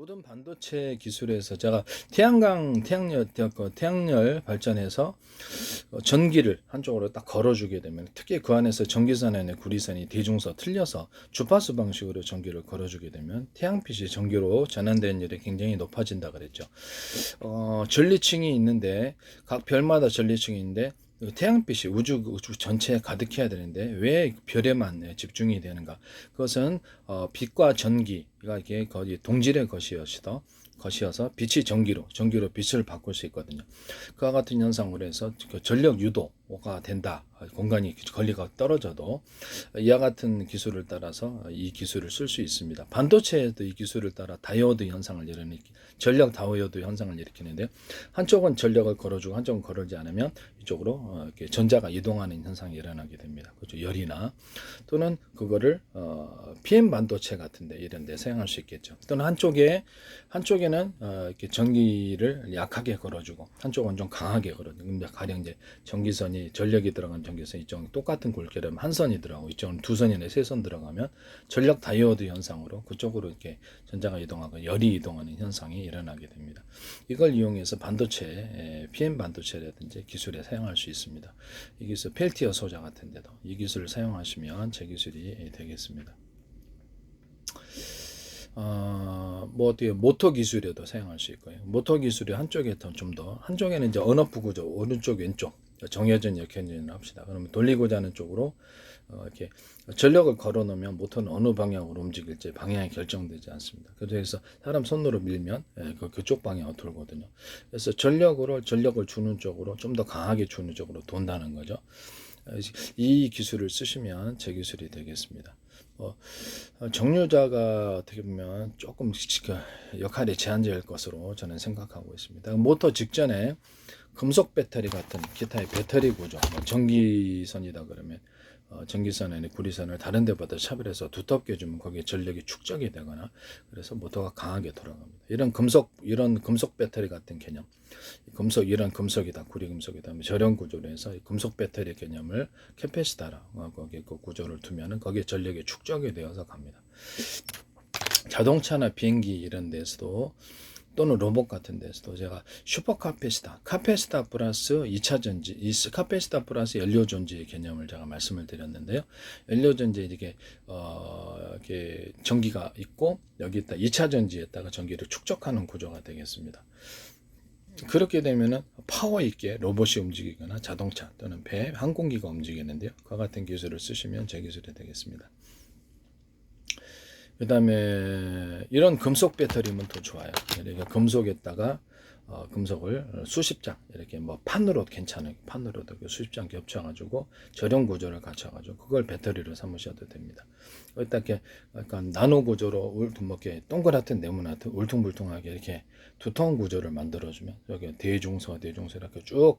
모든 반도체 기술에서 제가 태양열 발전해서 전기를 한쪽으로 딱 걸어주게 되면, 특히 그 안에서 전기선에 구리선이 대중서 틀려서 주파수 방식으로 전기를 걸어주게 되면 태양빛이 전기로 전환되는 일이 굉장히 높아진다 그랬죠. 전리층이 있는데 각 별마다 전리층이 있는데 태양빛이 우주 전체에 가득해야 되는데 왜 별에만 집중이 되는가? 그것은 빛과 전기가 이게 거의 동질의 것이어서 빛이 전기로 빛을 바꿀 수 있거든요. 그와 같은 현상으로 해서 전력 유도가 된다. 공간이 거리가 떨어져도 이와 같은 기술을 따라서 이 기술을 쓸 수 있습니다. 반도체에도 이 기술을 따라 다이오드 현상을 전력 다이오드 현상을 일으키는데, 한쪽은 전력을 걸어주고 한쪽은 걸어지 않으면 이쪽으로 이렇게 전자가 이동하는 현상이 일어나게 됩니다. 그렇죠? 열이나 또는 그거를 PM 반도체 같은데 이런 데 사용할 수 있겠죠. 또는 한쪽에는 이렇게 전기를 약하게 걸어주고 한쪽은 좀 강하게 걸어주고, 가령 이제 전기선이 전력이 들어간 전기선이 이쪽은 똑같은 굵기라면 한 선이 들어가고 이쪽은 두 선이나 세 선 들어가면 전력 다이오드 현상으로 그쪽으로 이렇게 전자가 이동하고 열이 이동하는 현상이 일어나게 됩니다. 이걸 이용해서 반도체, PM 반도체라든지 기술에 사용할 수 있습니다. 이 기술 펠티어 소자 같은 데도 이 기술을 사용하시면 제 기술이 되겠습니다. 어떻게 모터 기술에도 사용할 수 있고요. 모터 기술이 한쪽에 한쪽에는 이제 언어프 구조, 오른쪽 왼쪽 정해진 역행진을 합시다. 그러면 돌리고자 하는 쪽으로 이렇게 전력을 걸어 놓으면 모터는 어느 방향으로 움직일지 방향이 결정되지 않습니다. 그래서 사람 손으로 밀면 그쪽 방향으로 돌거든요. 그래서 전력을 주는 쪽으로 좀 더 강하게 주는 쪽으로 돈다는 거죠. 이 기술을 쓰시면 제 기술이 되겠습니다. 정류자가 어떻게 보면 조금 역할이 제한적일 것으로 저는 생각하고 있습니다. 모터 직전에 금속 배터리 같은 기타의 배터리 구조, 전기선이다 그러면 전기선에 구리선을 다른 데보다 차별해서 두텁게 주면 거기에 전력이 축적이 되거나 그래서 모터가 강하게 돌아갑니다. 이런 금속 배터리 같은 개념, 이런 금속이다, 구리 금속이다, 절연 구조로 해서 금속 배터리 개념을 캐패시타라 거기에 그 구조를 두면은 거기에 전력이 축적이 되어서 갑니다. 자동차나 비행기 이런 데서도 또는 로봇 같은 데서도 제가 슈퍼 카패시터 플러스 2차 전지, 카패시터 플러스 연료 전지의 개념을 제가 말씀을 드렸는데요. 연료 전지에 이렇게 전기가 있고 여기다 2차 전지에다가 전기를 축적하는 구조가 되겠습니다. 그렇게 되면은 파워 있게 로봇이 움직이거나 자동차 또는 배, 항공기가 움직이는데요. 그와 같은 기술을 쓰시면 제 기술이 되겠습니다. 그 다음에 이런 금속 배터리면 더 좋아요. 그러니까 금속에다가 금속을 수십 장 이렇게 판으로 괜찮은 판으로도 수십 장 겹쳐가지고 절연 구조를 갖춰가지고 그걸 배터리로 삼으셔도 됩니다. 여기다 이렇게 약간 나노 구조로 이렇게 동그랗든 네모나든 울퉁불퉁하게 이렇게 두터운 구조를 만들어주면 여기 대중서 이렇게 쭉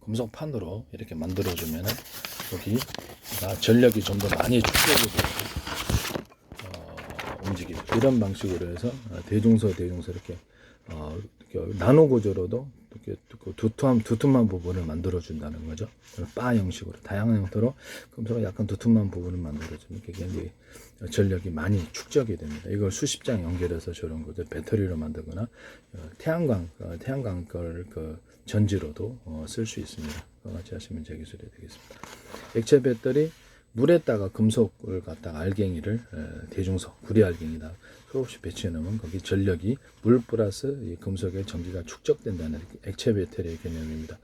금속 판으로 이렇게 만들어주면은 여기가 전력이 좀 더 많이 축적이 되고 움직이고 이런 방식으로 해서 대중서 이렇게 나노 구조로도 이렇게 두툼한 부분을 만들어 준다는 거죠. 바 형식으로 다양한 형태로 금속을 약간 두툼한 부분을 만들어 주면 그게 전력이 많이 축적이 됩니다. 이걸 수십 장 연결해서 저런 거죠. 배터리로 만들거나 태양광 걸 전지로도 쓸 수 있습니다. 같이 하시면 제 기술이 되겠습니다. 액체 배터리 물에다가 금속을 갖다가 알갱이를 대중석 구리 알갱이다 수없이 배치해 놓으면 거기 전력이 물 플러스 이 금속의 전기가 축적된다는 액체 배터리의 개념입니다.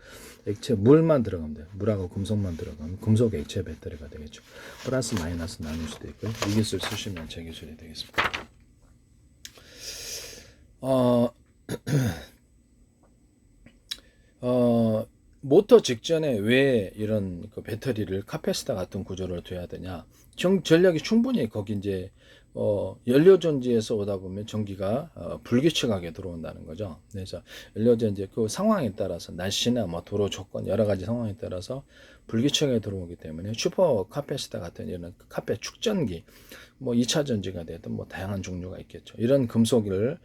물만 들어가면 돼요. 물하고 금속만 들어가면 금속 액체 배터리가 되겠죠. 플러스 마이너스 나눌 수도 있고요. 이 기술 쓰시면 제 기술이 되겠습니다. 모터 직전에 왜 이런 배터리를 카패시터 같은 구조를 둬야 되냐? 전력이 충분히 거기 이제 연료 전지에서 오다 보면 전기가 불규칙하게 들어온다는 거죠. 그래서 연료 전지 그 상황에 따라서 날씨나 도로 조건 여러 가지 상황에 따라서 불규칙하게 들어오기 때문에 슈퍼 카패시터 같은 이런 카패 축전기 2차 전지가 되든 다양한 종류가 있겠죠. 이런 금속을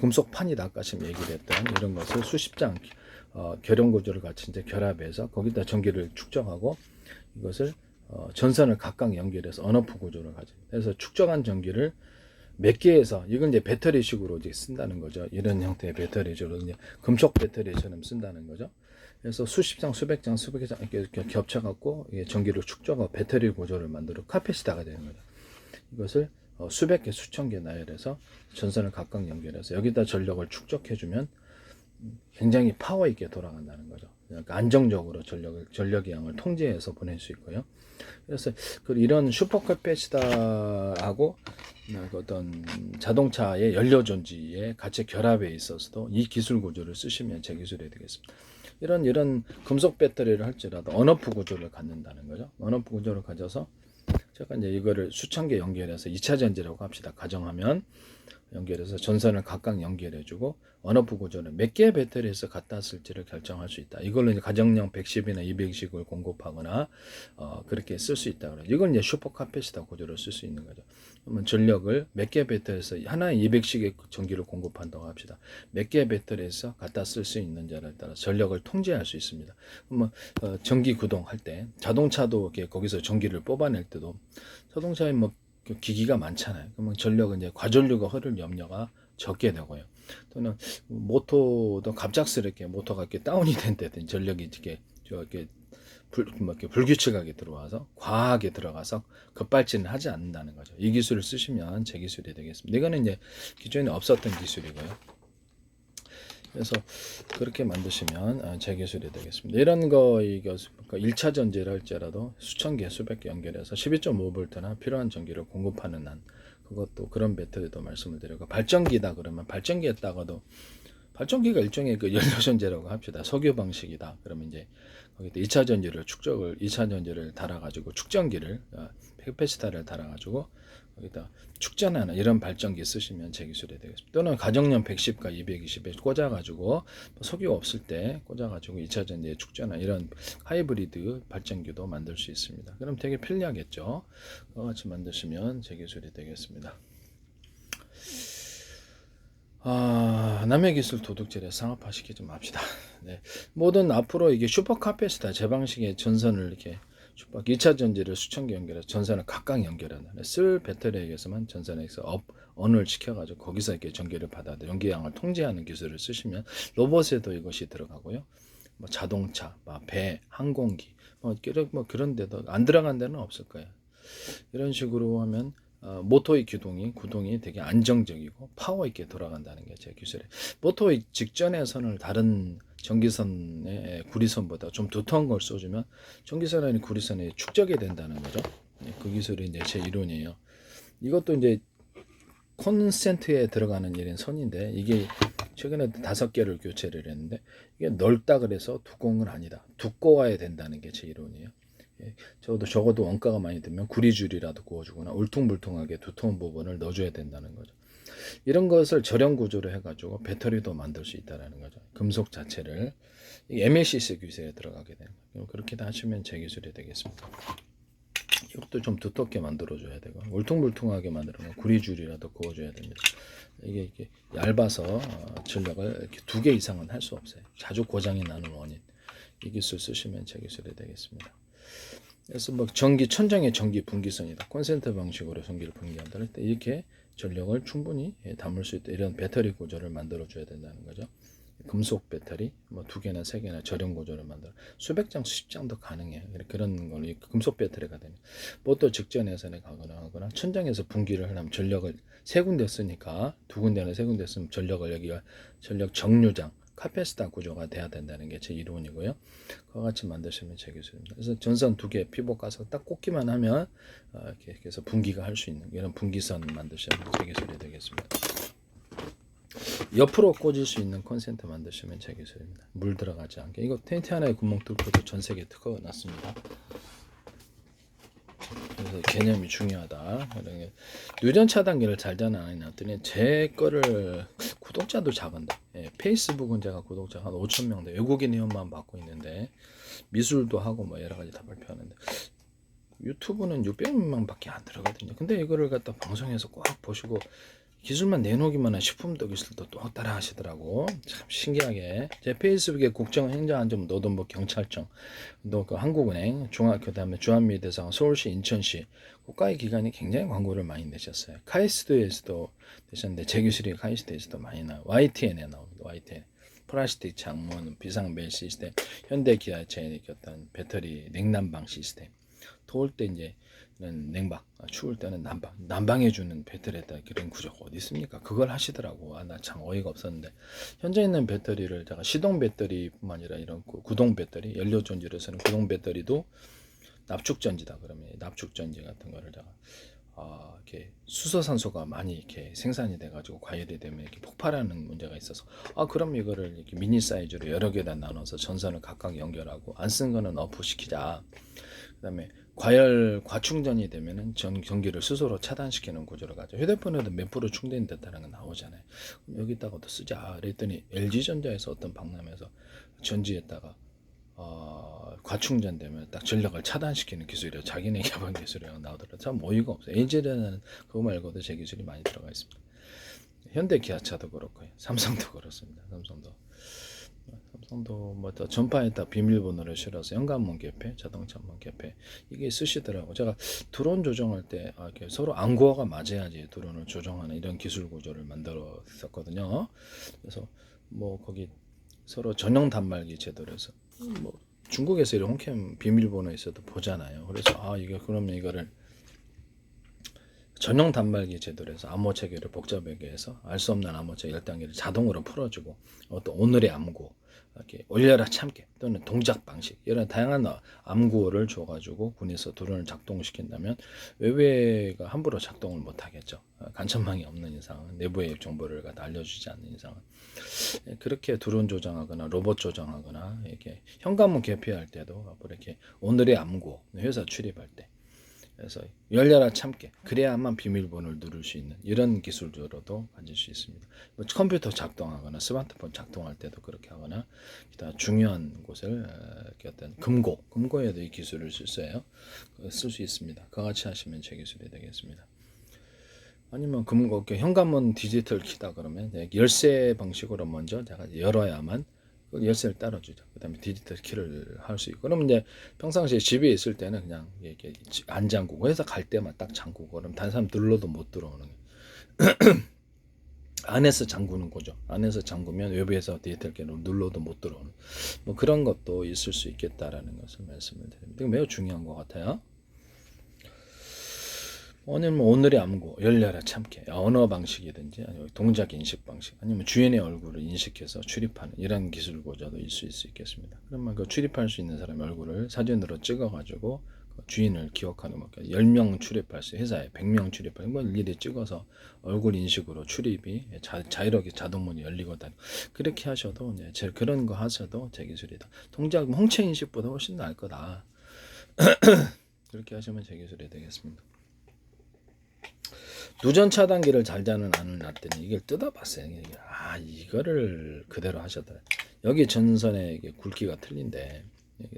금속판이다 아까 지금 얘기를 했던 이런 것을 수십 장 결연 구조를 같이 이제 결합해서 거기다 전기를 축적하고 이것을 전선을 각각 연결해서 언어프 구조를 가집니다. 그래서 축적한 전기를 몇 개에서 이건 이제 배터리식으로 이제 쓴다는 거죠. 이런 형태의 배터리식으로 이제 금속 배터리처럼 쓴다는 거죠. 그래서 수십 장, 수백 장, 수백 장 이렇게 겹쳐 갖고 전기를 축적하고 배터리 구조를 만들어 카패시터가 되는 거죠. 이것을 수백 개, 수천 개 나열해서 전선을 각각 연결해서 여기다 전력을 축적해주면 굉장히 파워 있게 돌아간다는 거죠. 그러니까 안정적으로 전력의 양을 통제해서 보낼 수 있고요. 그래서 이런 슈퍼 카패시터하고 어떤 자동차의 연료 전지의 같이 결합에 있어서도 이 기술 구조를 쓰시면 제 기술이 되겠습니다. 이런 금속 배터리를 할지라도 언오프 구조를 갖는다는 거죠. 언오프 구조를 가져서 제가 이제 이거를 수천 개 연결해서 2차 전지라고 합시다. 가정하면 연결해서 전선을 각각 연결해주고 언오프 구조는 몇 개의 배터리에서 갖다 쓸지를 결정할 수 있다. 이걸로 이제 가정용 110이나 220을 공급하거나 그렇게 쓸 수 있다. 이건 이제 슈퍼 카패시터 구조를 쓸 수 있는 거죠. 그러면 전력을 몇 개의 배터리에서 하나에 200씩의 전기를 공급한다고 합시다. 몇 개의 배터리에서 갖다 쓸 수 있는지에 따라 전력을 통제할 수 있습니다. 그러면 전기 구동할 때 자동차도 이렇게 거기서 전기를 뽑아낼 때도 자동차에 뭐 기기가 많잖아요. 그러면 전력은 이제 과전류가 흐를 염려가 적게 되고요. 또는 모터도 갑작스럽게 모터가 이렇게 다운이 된다든지 전력이 이렇게 불규칙하게 들어와서 과하게 들어가서 급발진을 하지 않는다는 거죠. 이 기술을 쓰시면 제 기술이 되겠습니다. 이거는 이제 기존에 없었던 기술이고요. 그래서 그렇게 만드시면 제 기술이 되겠습니다. 이런 거 이거 1차 전지를 할지라도 수천 개, 수백 개 연결해서 12.5V나 필요한 전기를 공급하는 한 그것도 그런 배터리도 말씀을 드리고 발전기다 그러면 발전기에다가도 발전기가 일종의 그 연료전지라고 합시다. 석유 방식이다. 그러면 이제 거기다 2차 전지를 달아가지고 축전기를 캐패시터를 달아가지고 거기다 축전하는 이런 발전기 쓰시면 제 기술이 되겠습니다. 또는 가정용 110과 220에 꽂아가지고 석유 없을 때 꽂아가지고 2차 전지에 축전하는 이런 하이브리드 발전기도 만들 수 있습니다. 그럼 되게 편리하겠죠. 그와 같이 만드시면 제 기술이 되겠습니다. 남의 기술 도둑질에 상업화시키지 좀 합시다. 네. 모든 앞으로 이게 슈퍼 카패시터 제 방식의 전선을 이렇게 2차 전지를 수천 개 연결해서 전선을 각각 연결하는 쓸 배터리에게서만 전선에서 언을 시켜가지고 거기서 이렇게 전기를 받아 연기량을 통제하는 기술을 쓰시면 로봇에도 이것이 들어가고요. 뭐 자동차, 배, 항공기 뭐 그런 데도 안 들어간 데는 없을 거예요. 이런 식으로 하면 모터의 구동이 되게 안정적이고 파워 있게 돌아간다는 게 제 기술이에요. 모터의 직전의 선을 다른 전기선의 구리선보다 좀 두터운 걸 쏘주면 전기선의 구리선에 축적이 된다는 거죠. 그 기술이 이제 제 이론이에요. 이것도 이제 콘센트에 들어가는 이런 선인데 이게 최근에 5개를 교체를 했는데 이게 넓다 그래서 두꺼운 건 아니다. 두꺼워야 된다는 게 제 이론이에요. 적어도 원가가 많이 들면 구리줄이라도 구워주거나 울퉁불퉁하게 두터운 부분을 넣어줘야 된다는 거죠. 이런 것을 절연 구조로 해가지고 배터리도 만들 수 있다는 거죠. 금속 자체를 MLCC 기술에 들어가게 되는 거예요. 그렇게 하시면 제 기술이 되겠습니다. 이것도 좀 두텁게 만들어줘야 되고 울퉁불퉁하게 만들면 구리줄이라도 구워줘야 됩니다. 이게 얇아서 전력을 이렇게 2개 이상은 할 수 없어요. 자주 고장이 나는 원인. 이 기술 쓰시면 제 기술이 되겠습니다. 그래서 천장의 전기 분기선이다. 콘센트 방식으로 전기를 분기한다 할 때 이렇게 전력을 충분히 담을 수 있다. 이런 배터리 구조를 만들어 줘야 된다는 거죠. 금속 배터리 2개나 3개나 절연 구조를 만들어 수백 장, 수십 장도 가능해요. 그런 걸 금속 배터리가 되는. 보통 직전에서는 가거나 천장에서 분기를 하려면 전력을 3군데 쓰니까 2군데나 3군데 쓰면 전력을 여기가 전력 정류장 카패시터 구조가 돼야 된다는 게 제 이론이고요. 그와 같이 만드시면 제 기술입니다. 그래서 전선 2개 피복 가서 딱 꽂기만 하면 이렇게 해서 분기가 할 수 있는 이런 분기선 만드시면 제 기술이 되겠습니다. 옆으로 꽂을 수 있는 콘센트 만드시면 제 기술입니다. 물 들어가지 않게. 이거 텐트 하나에 구멍 뚫고도 전 세계 특허가 났습니다. 그래서 개념이 중요하다. 뉴전 차단기를 잘 놨더니 제 거를 구독자도 작은데 페이스북은 제가 구독자 한 5,000명 돼. 외국인 회원만 받고 있는데 미술도 하고 여러 가지 다 발표하는데 유튜브는 600명밖에 안 들어가거든요. 근데 이거를 갖다 방송에서 꼭 보시고 기술만 내놓기만 한 식품도 기술도 또 따라 하시더라고. 참 신기하게. 제 페이스북에 국정행정안전 노동부 경찰청, 또 그 한국은행, 그다음에 주한미대상, 서울시, 인천시 국가의 기관이 굉장히 광고를 많이 내셨어요. 카이스트에서도 내셨는데 제 기술이 카이스트에서도 많이 나와요. YTN에 나옵니다. YTN. 플라스틱 창문, 비상벨 시스템, 현대기아차의 어떤 배터리 냉난방 시스템. 더울 때 이제 냉방, 추울 때는 난방해주는 배터리에다 그런 구조가 어디 있습니까? 그걸 하시더라고. 나 참 어이가 없었는데 현재 있는 배터리를 제가 시동 배터리뿐만 아니라 이런 구동 배터리, 연료 전지로서는 구동 배터리도 납축전지다 그러면 납축전지 같은 거를 제가 이렇게 수소산소가 많이 이렇게 생산이 돼가지고 과열이 되면 이렇게 폭발하는 문제가 있어서 그럼 이거를 이렇게 미니 사이즈로 여러 개다 나눠서 전선을 각각 연결하고 안 쓴 거는 어프 시키자. 그다음에 과충전이 되면은 전기를 스스로 차단시키는 구조를 가져. 휴대폰에도 몇 프로 충전됐다는 거 나오잖아요. 그럼 여기다가도 쓰자. 그랬더니 LG전자에서 어떤 박람회에서 전지에다가 과충전되면 딱 전력을 차단시키는 기술이라 자기네 개발 기술이라고 나오더라고요. 참 어이가 없어요. LG전자는 그거 말고도 제 기술이 많이 들어가 있습니다. 현대 기아차도 그렇고요. 삼성도 그렇습니다. 삼성도 뭐 더 전파에다 비밀번호를 실어서 현관문 개폐, 자동차문 개폐 이게 쓰시더라고. 제가 드론 조정할 때 이렇게 서로 안구어가 맞아야지 드론을 조정하는 이런 기술 구조를 만들었었거든요. 그래서 뭐 거기 서로 전용 단말기 제도로 해서 뭐 중국에서 이런 홈캠 비밀번호 있어도 보잖아요. 그래서 이게 그러면 이거를 전용 단말기 제도로 해서 암호 체계를 복잡하게 해서 알 수 없는 암호 체계 10단계를 자동으로 풀어주고 또 오늘의 암구 이렇게 올려라 참깨 또는 동작 방식 이런 다양한 암구어를 줘가지고 군에서 드론을 작동시킨다면 외부가 함부로 작동을 못하겠죠. 간첩망이 없는 이상은 내부의 정보를 갖다 알려주지 않는 이상은 그렇게 드론 조정하거나 로봇 조정하거나 이렇게 현관문 개폐할 때도 앞으로 이렇게 오늘의 암구어 회사 출입할 때 그래서 열려라 참깨 그래야만 비밀번호를 누를 수 있는 이런 기술로도 가질 수 있습니다. 뭐 컴퓨터 작동하거나 스마트폰 작동할 때도 그렇게 하거나 기타 중요한 곳을 어떤 금고에도 이 기술을 쓸 수 있습니다. 그와 같이 하시면 제 기술이 되겠습니다. 아니면 금고 현관문 디지털 키다 그러면 열쇠 방식으로 먼저 제가 열어야만 열쇠를 따라주죠. 그 다음에 디지털 키를 할 수 있고. 그럼 이제 평상시에 집에 있을 때는 그냥 이렇게 안 잠그고 회사 갈 때만 딱 잠그고 그럼 다른 사람 눌러도 못 들어오는 안에서 잠그는 거죠. 안에서 잠그면 외부에서 디지털 키를 눌러도 못 들어오는 뭐 그런 것도 있을 수 있겠다라는 것을 말씀을 드립니다. 이거 매우 중요한 것 같아요. 아니면 오늘의 암구, 열려라 참깨, 언어 방식이든지 아니면 동작 인식 방식, 아니면 주인의 얼굴을 인식해서 출입하는 이런 기술 고자도 있을 수 있겠습니다. 그러면 그 출입할 수 있는 사람의 얼굴을 사진으로 찍어가지고 그 주인을 기억하는 것, 10명 출입할 수, 회사에 100명 출입할 걸 일일이 찍어서 얼굴 인식으로 출입이 자유롭게 자동문이 열리고 다니 그렇게 하셔도 이제 그런 거 하셔도 제 기술이다. 동작 홍채 인식보다 훨씬 나을 거다. 그렇게 하시면 제 기술이 되겠습니다. 누전 차단기를 달자는 안을 놨더니 이걸 뜯어봤어요. 이거를 그대로 하셨더라. 여기 전선의 굵기가 틀린데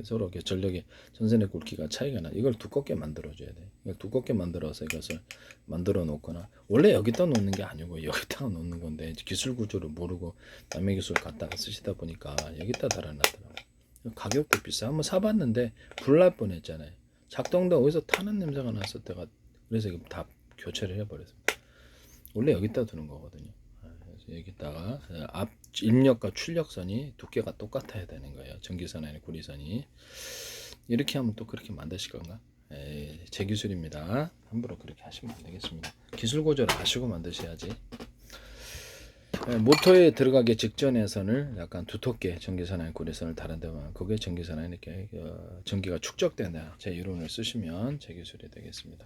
서로 전력의 전선의 굵기가 차이가 나. 이걸 두껍게 만들어줘야 돼. 이걸 두껍게 만들어서 이것을 만들어 놓거나 원래 여기다 놓는 게 아니고 여기다 놓는 건데 기술 구조를 모르고 남의 기술 갖다가 쓰시다 보니까 여기다 달아놨더라고. 가격도 비싸. 한번 사봤는데 불날 뻔했잖아요. 작동도 어디서 타는 냄새가 났을 때가 그래서 다 교체를 해버렸습니다. 원래 여기다 두는 거거든요. 그래서 여기다가 앞 입력과 출력선이 두께가 똑같아야 되는 거예요. 전기선 아니면 구리선이. 이렇게 하면 또 그렇게 만드실 건가? 제 기술입니다. 함부로 그렇게 하시면 안 되겠습니다. 기술 고조를 아시고 만드셔야지. 모터에 들어가기 직전의 선을 약간 두텁게 전기선 아니면 구리선을 다른데만 그게 전기선 아니면 이렇게 전기가 축적된다. 제 이론을 쓰시면 제 기술이 되겠습니다.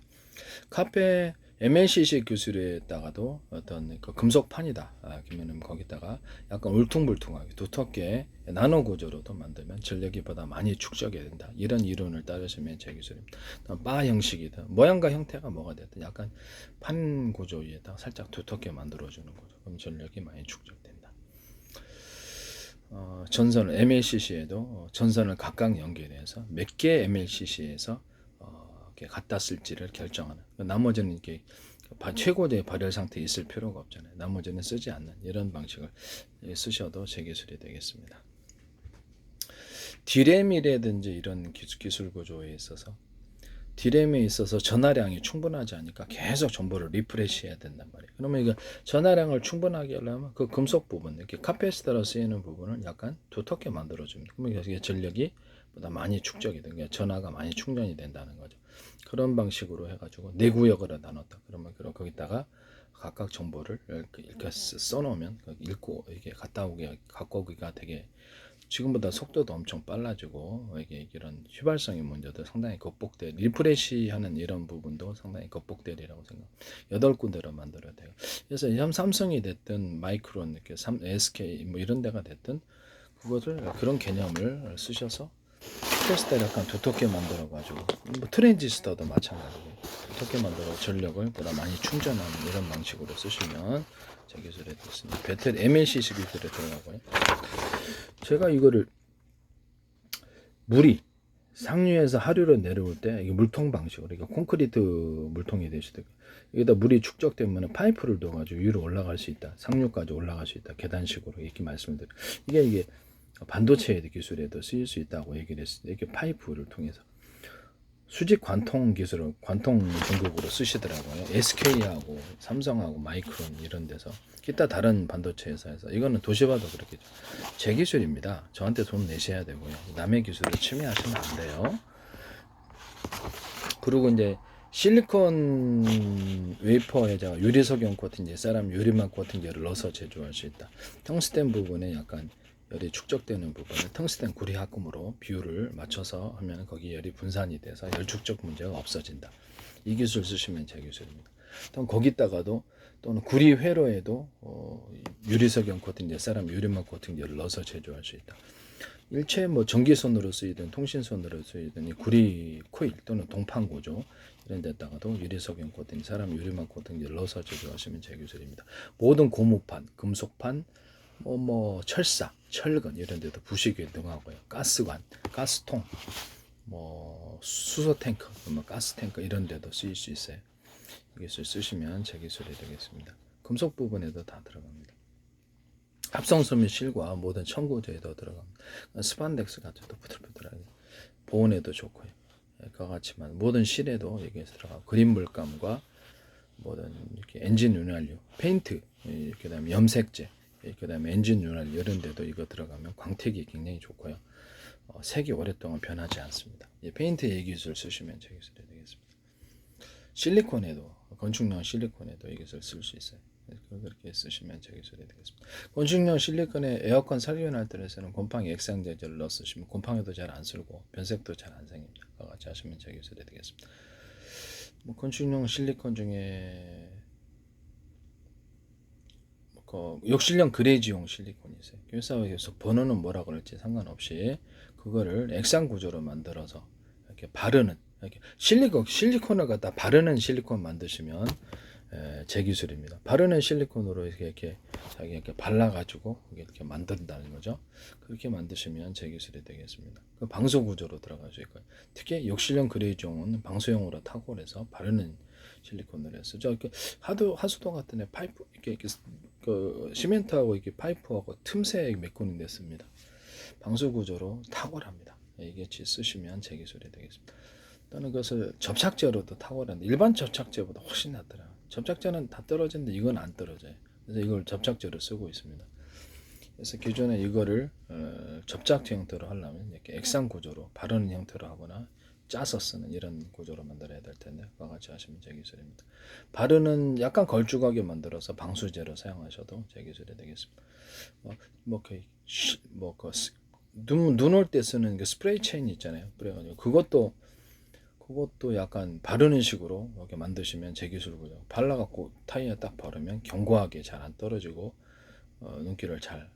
카페 MLCC 기술에다가도 어떤 그 금속판이다. 그러면 거기다가 약간 울퉁불퉁하게 두텁게 나노 구조로도 만들면 전력이보다 많이 축적이 된다. 이런 이론을 따르시면 제 기술입니다. 바 형식이다. 모양과 형태가 뭐가 됐든 약간 판 구조 위에다 살짝 두텁게 만들어주는 거죠. 그럼 전력이 많이 축적된다. 전선을 MLCC에도 전선을 각각 연결해서 몇 개 MLCC에서 갖다 쓸지를 결정하는. 나머지는 이렇게 최고의 발열 상태에 있을 필요가 없잖아요. 나머지는 쓰지 않는 이런 방식을 쓰셔도 제 기술이 되겠습니다. D램이라든지 이런 기술 구조에 있어서 D램에 있어서 전화량이 충분하지 않으니까 계속 정보를 리프레시해야 된단 말이에요. 그러면 이거 전화량을 충분하게 하려면 그 금속 부분, 이렇게 카패시터로 쓰이는 부분을 약간 두텁게 만들어줍니다. 그러면 이게 전력이 보다 많이 축적이 되는 거예요. 전화가 많이 충전이 된다는 거죠. 그런 방식으로 해가지고 네 구역으로 나눴다. 그러면 거기다가 각각 정보를 이렇게 써놓으면 읽고 이게 갔다 오게 갖고 오기가 되게 지금보다 속도도 엄청 빨라지고 이게 이런 휘발성의 문제도 상당히 극복될 리프레시하는 이런 부분도 상당히 극복되리라고 생각. 8군데로 만들어야 돼요. 그래서 삼성이 됐든 마이크론 이렇게 SK 뭐 이런 데가 됐든 그것을 그런 개념을 쓰셔서 테스트를 약간 두텁게 만들어 가지고 뭐 트랜지스터도 마찬가지고 두텁게 만들어 전력을 보다 많이 충전하는 이런 방식으로 쓰시면 제 기술에 됐습니다. 배터리 MLCC 기술에 들어가고요. 제가 이거를 물이 상류에서 하류로 내려올 때 이게 물통 방식으로 이게 콘크리트 물통이 되시더라고요. 여기다 물이 축적되면 파이프를 넣어가지고 위로 올라갈 수 있다. 상류까지 올라갈 수 있다. 계단식으로 이렇게 말씀을 드려요. 이게 반도체 기술에도 쓰일 수 있다고 얘기를 했어요. 이렇게 파이프를 통해서 수직 관통 기술을 관통 중국으로 쓰시더라고요. SK하고 삼성하고 마이크론 이런 데서 기타 다른 반도체 회사에서 이거는 도시바도 그렇겠죠. 제 기술입니다. 저한테 돈 내셔야 되고요. 남의 기술을 침해하시면 안 돼요. 그리고 이제 실리콘 웨이퍼에다가 유리석영 코팅제, 사람 유리막 코팅제를 넣어서 제조할 수 있다. 텅스텐 부분에 약간 열이 축적되는 부분에 텅스텐 구리합금으로 비율을 맞춰서 하면 거기 열이 분산이 돼서 열 축적 문제가 없어진다. 이 기술 쓰시면 제 기술입니다. 또 거기다가도 또는 구리 회로에도 유리석영 코팅제, 사람 유리막 코팅제를 넣어서 제조할 수 있다. 일체 뭐 전기선으로 쓰이든 통신선으로 쓰이든 이 구리 코일 또는 동판 구조 이런 데다가도 유리석영 코팅, 사람 유리막 코팅제를 넣어서 제조하시면 제 기술입니다. 모든 고무판, 금속판, 철사, 철근 이런 데도 부식에 능하고요. 가스관, 가스통, 뭐 수소 탱크, 뭐 가스 탱크 이런 데도 쓰일 수 있어요. 이 기술 쓰시면 제 기술이 되겠습니다. 금속 부분에도 다 들어갑니다. 합성소 및 실과 모든 청구제에도 들어갑니다. 스판덱스 같은 것도 부들부들하게 보온에도 좋고요. 그와 같지만 모든 실에도 여기에서 들어가고 그린 물감과 모든 이렇게 엔진 윤활유, 페인트, 이렇게 다음에 염색제, 그 다음에 엔진 윤활유 이런 데도 이거 들어가면 광택이 굉장히 좋고요. 색이 오랫동안 변하지 않습니다. 페인트 예기술 쓰시면 제 기술이 되겠습니다. 실리콘에도 건축용 실리콘에도 이 기술 쓸 수 있어요. 그렇게 쓰시면 제 기술이 되겠습니다. 건축용 실리콘에 에어컨 살균할 때에서는 곰팡이 액상제제를 넣어 쓰시면 곰팡이도 잘 안 쓸고 변색도 잘 안 생깁니다. 그와 같이 하시면 제 기술이 되겠습니다. 건축용 실리콘 중에 욕실용 그레이지용 실리콘이 있어요. 회사에서 번호는 뭐라 그럴지 상관없이 그거를 액상 구조로 만들어서 이렇게 바르는 이렇게 실리콘을 갖다 바르는 실리콘 만드시면 제 기술입니다. 바르는 실리콘으로 이렇게 자기 이렇게 발라가지고 이렇게 만든다는 거죠. 그렇게 만드시면 제 기술이 되겠습니다. 그 방수 구조로 들어갈 수 있고요. 특히 욕실용 그레이지용은 방수용으로 탁월해서 바르는 실리콘을 해서 이렇게 하수도 같은 데 파이프 이렇게 그 시멘트하고 이렇게 파이프하고 틈새 메꾸는 데 씁니다. 방수 구조로 탁월합니다. 이게 쓰시면 제 기술이 되겠습니다. 또는 그것을 접착제로도 탁월한데 일반 접착제보다 훨씬 낫더라. 접착제는 다 떨어지는데 이건 안 떨어져요. 그래서 이걸 접착제로 쓰고 있습니다. 그래서 기존에 이거를 접착제 형태로 하려면 이렇게 액상 구조로 바르는 형태로 하거나 짜서 쓰는 이런 구조로 만들어야 될 텐데 그와 같이 하시면 제 기술입니다. 바르는 약간 걸쭉하게 만들어서 방수제로 사용하셔도 제 기술이 되겠습니다. 눈 올 때 쓰는 그 스프레이 체인 있잖아요. 그래가지고 그것도 약간 바르는 식으로 이렇게 만드시면 제 기술고요. 발라갖고 타이어 딱 바르면 견고하게 잘 안 떨어지고 눈길을 잘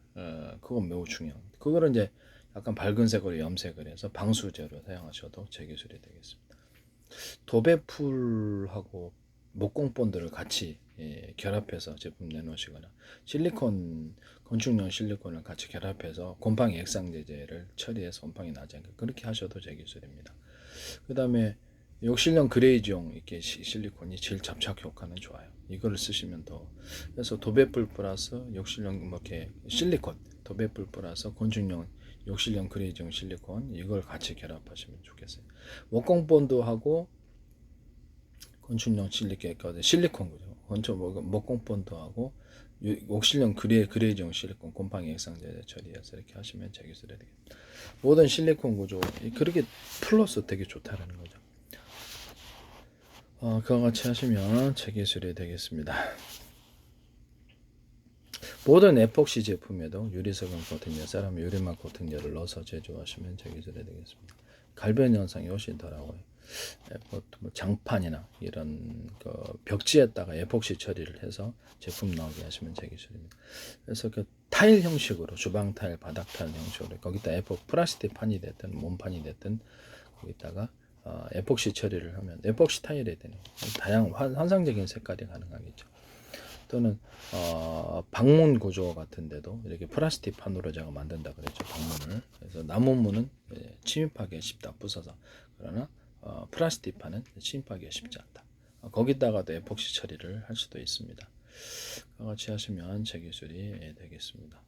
그건 매우 중요합니다. 그거를 이제 약간 밝은 색으로 염색을 해서 방수제로 사용하셔도 제 기술이 되겠습니다. 도배풀하고 목공 본드를 같이 결합해서 제품 내놓으시거나 실리콘 건축용 실리콘을 같이 결합해서 곰팡이 액상 제제를 처리해서 곰팡이 나지 않게 그렇게 하셔도 제 기술입니다. 그 다음에 욕실용 그레이지용 이렇게 실리콘이 제일 접착 효과는 좋아요. 이거를 쓰시면 더. 그래서 도배불 플러스 욕실용 뭐 이렇게 실리콘, 도배불 플러스 곤충용 욕실용 그레이지용 실리콘 이걸 같이 결합하시면 좋겠어요. 목공 본드하고 곤충용 실리콘 그죠? 건축 목공 본드하고 욕실용 그레이지용 실리콘 곰팡이 액상제 처리해서 이렇게 하시면 제 기술이 되겠습니다. 모든 실리콘 구조 그렇게 플러스 되게 좋다라는 거죠. 그와 같이 하시면 제 기술이 되겠습니다. 모든 에폭시 제품에도 유리석은 코팅제, 세라믹 유리막 코팅제를 넣어서 제조하시면 제 기술이 되겠습니다. 갈변 현상이 훨씬 덜하고요. 장판이나 이런 그 벽지에다가 에폭시 처리를 해서 제품 나오게 하시면 제 기술입니다. 그래서 그 타일 형식으로 주방 타일, 바닥 타일 형식으로 거기다 플라스틱 판이 됐든 몸판이 됐든 거기다가 에폭시 처리를 하면 에폭시 타일에 되는 다양한 환상적인 색깔이 가능하겠죠. 또는 방문 구조 같은데도 이렇게 플라스틱 판으로 제가 만든다 그랬죠. 방문을. 그래서 나무문은 침입하기 쉽다 부숴서. 그러나 플라스틱 판은 침입하기가 쉽지 않다. 거기다가도 에폭시 처리를 할 수도 있습니다. 같이 하시면 제 기술이 되겠습니다.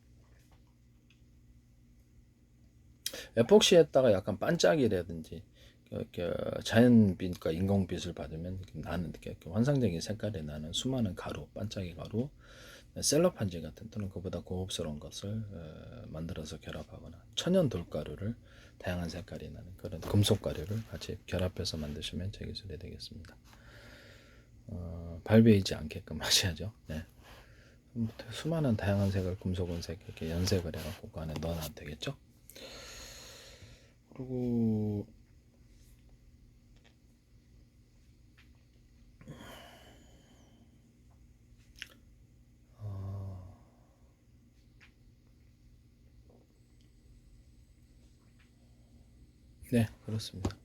에폭시에다가 약간 반짝이라든지 자연빛과 인공빛을 받으면 나는 환상적인 색깔이 나는 수많은 가루, 반짝이 가루, 셀로판지 같은 또는 그보다 고급스러운 것을 만들어서 결합하거나 천연 돌가루를 다양한 색깔이 나는 그런 금속 가루를 같이 결합해서 만드시면 제 기술이 되겠습니다. 발베이지 않게끔 하셔야죠. 네. 수많은 다양한 색을 금속 은색 이렇게 연색을 해갖고 그 안에 넣어놔도 되겠죠. 그리고 네, 그렇습니다.